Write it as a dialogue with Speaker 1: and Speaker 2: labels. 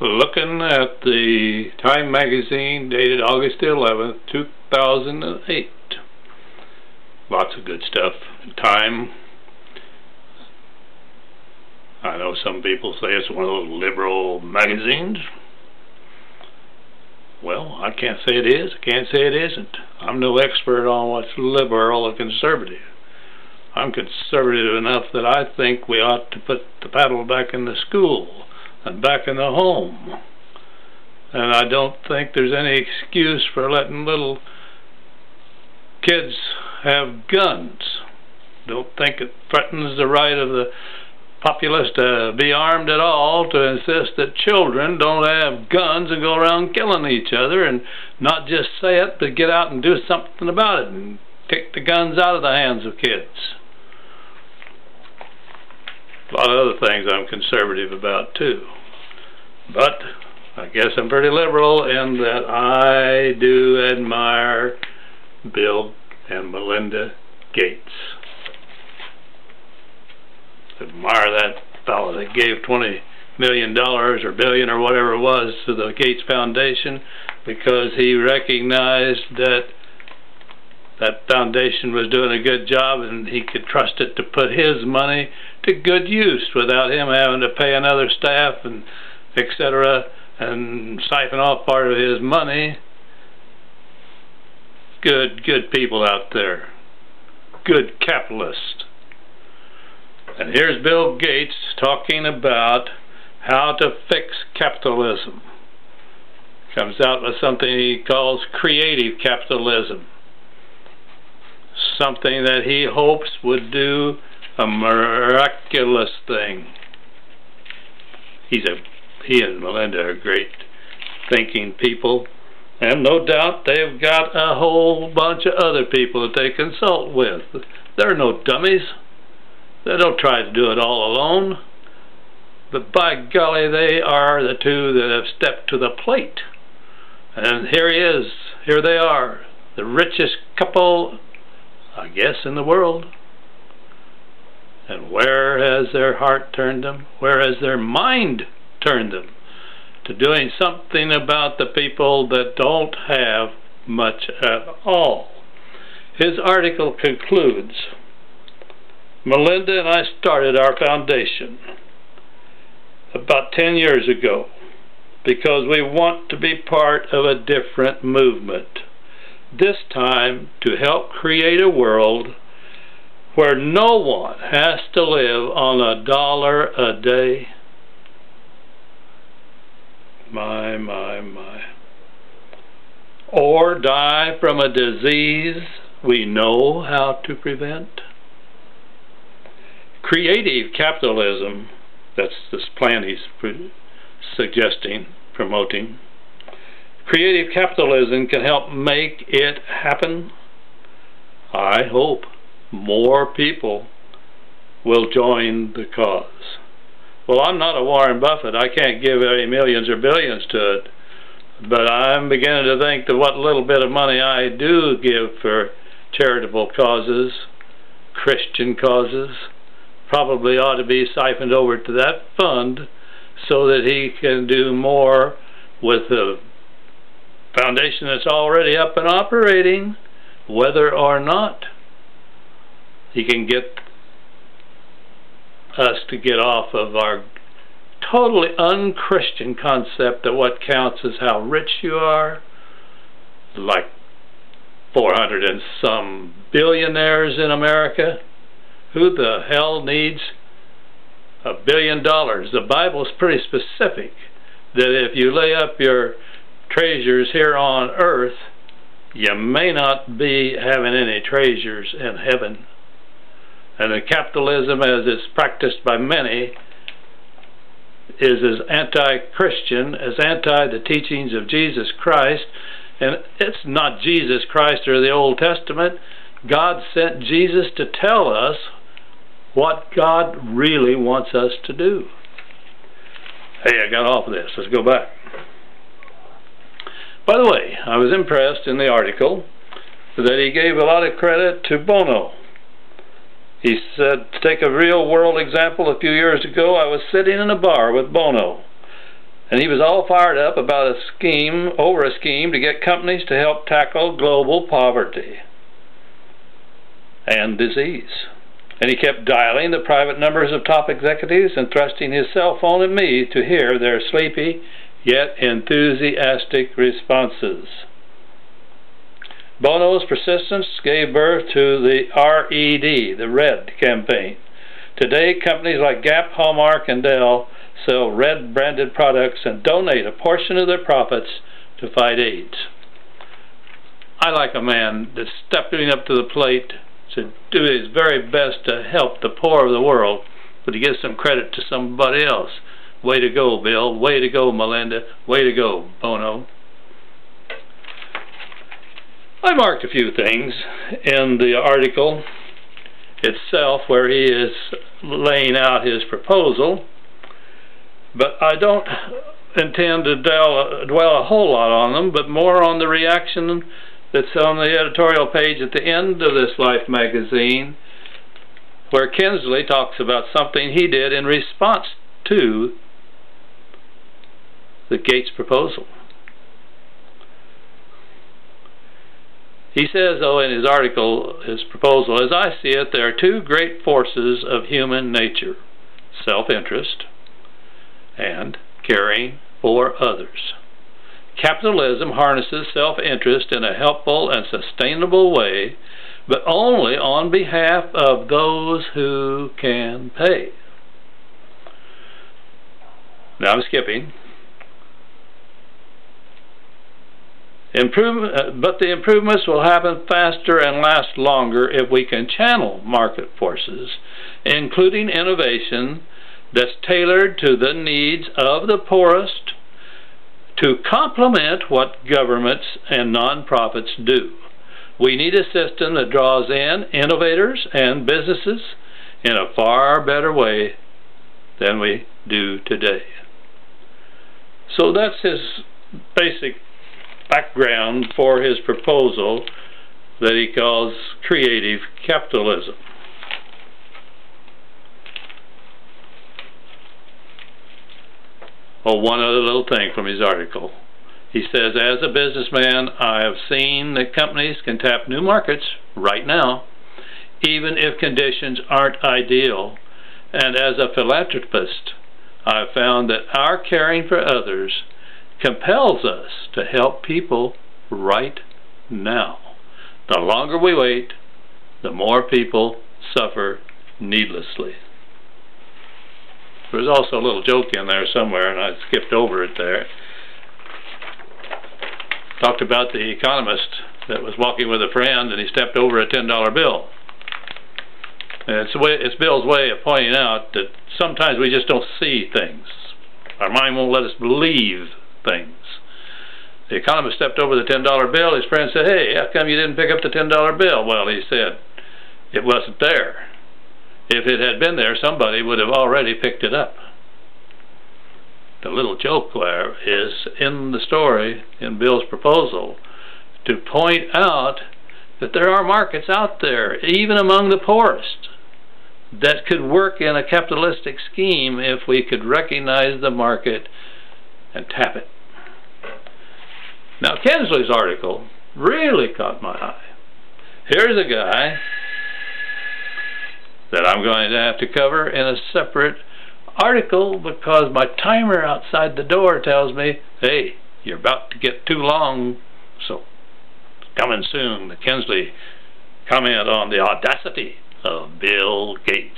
Speaker 1: Looking at the Time magazine dated August 11th, 2008. Lots of good stuff. Time. I know some people say it's one of those liberal magazines. Well, I can't say it is. I can't say it isn't. I'm no expert on what's liberal or conservative. I'm conservative enough that I think we ought to put the paddle back in the school and back in the home. And I don't think there's any excuse for letting little kids have guns. Don't think it threatens the right of the populace to be armed at all, to insist that children don't have guns and go around killing each other, and not just say it, but get out and do something about it and take the guns out of the hands of kids. A lot of other things I'm conservative about too. But I guess I'm pretty liberal in that I do admire Bill and Melinda Gates. Admire that fellow that gave $20 million or billion or whatever it was to the Gates Foundation, because he recognized that that foundation was doing a good job and he could trust it to put his money to good use without him having to pay another staff and etc. and siphon off part of his money. Good people out there. Good capitalists. And here's Bill Gates talking about how to fix capitalism. Comes out with something he calls creative capitalism. Something that he hopes would do a miraculous thing. He and Melinda are great thinking people, and no doubt they've got a whole bunch of other people that they consult with. They're no dummies. They don't try to do it all alone. But by golly, they are the two that have stepped to the plate. And here he is. Here they are. The richest couple, I guess, in the world. And where has their heart turned them? Where has their mind turned them? To doing something about the people that don't have much at all. His article concludes, Melinda and I started our foundation about 10 years ago because we want to be part of a different movement. This time to help create a world where no one has to live on $1 a day. My. Or die from a disease we know how to prevent. Creative capitalism, that's this plan he's suggesting, promoting. Creative capitalism can help make it happen. I hope more people will join the cause. Well, I'm not a Warren Buffett. I can't give any millions or billions to it. But I'm beginning to think that what little bit of money I do give for charitable causes, Christian causes, probably ought to be siphoned over to that fund so that he can do more with the foundation that's already up and operating, whether or not he can get us to get off of our totally unchristian concept that what counts is how rich you are. Like 400 and some billionaires in America. Who the hell needs $1 billion? The Bible's pretty specific that if you lay up your treasures here on earth, you may not be having any treasures in heaven. And the capitalism as it's practiced by many is as anti-Christian, as anti the teachings of Jesus Christ. And it's not Jesus Christ or the Old Testament. God sent Jesus to tell us what God really wants us to do. Hey, I got off of this. Let's go back. By the way, I was impressed in the article that he gave a lot of credit to Bono. He said, to take a real world example, a few years ago I was sitting in a bar with Bono, And he was all fired up about over a scheme to get companies to help tackle global poverty and disease. And he kept dialing the private numbers of top executives and thrusting his cell phone at me to hear their sleepy yet enthusiastic responses. Bono's persistence gave birth to the RED, the RED campaign. Today, companies like Gap, Hallmark, and Dell sell Red branded products and donate a portion of their profits to fight AIDS. I like a man that's stepping up to the plate to do his very best to help the poor of the world, but he gives some credit to somebody else. Way to go, Bill. Way to go, Melinda. Way to go, Bono. I marked a few things in the article itself where he is laying out his proposal, but I don't intend to dwell a whole lot on them, but more on the reaction that's on the editorial page at the end of this Life magazine, where Kinsley talks about something he did in response to the Gates proposal. He says, in his article, his proposal, as I see it, there are two great forces of human nature: self-interest and caring for others. Capitalism harnesses self-interest in a helpful and sustainable way, but only on behalf of those who can pay. Now I'm skipping. But the improvements will happen faster and last longer if we can channel market forces, including innovation that's tailored to the needs of the poorest, to complement what governments and non-profits do. We need a system that draws in innovators and businesses in a far better way than we do today. So that's his basic background for his proposal that he calls creative capitalism. One other little thing from his article. He says, as a businessman, I have seen that companies can tap new markets right now, even if conditions aren't ideal. And as a philanthropist, I have found that our caring for others compels us to help people right now. The longer we wait, the more people suffer needlessly. There's also a little joke in there somewhere, and I skipped over it there. Talked about the economist that was walking with a friend, and he stepped over a $10 bill. And it's Bill's way of pointing out that sometimes we just don't see things. Our mind won't let us believe things. The economist stepped over the $10 bill. His friend said, hey, how come you didn't pick up the $10 bill? Well, he said, it wasn't there. If it had been there, somebody would have already picked it up. The little joke there is in the story, in Bill's proposal, to point out that there are markets out there, even among the poorest, that could work in a capitalistic scheme if we could recognize the market and tap it. Now, Kinsley's article really caught my eye. Here's a guy that I'm going to have to cover in a separate article because my timer outside the door tells me, hey, you're about to get too long, so coming soon, the Kinsley comment on the audacity of Bill Gates.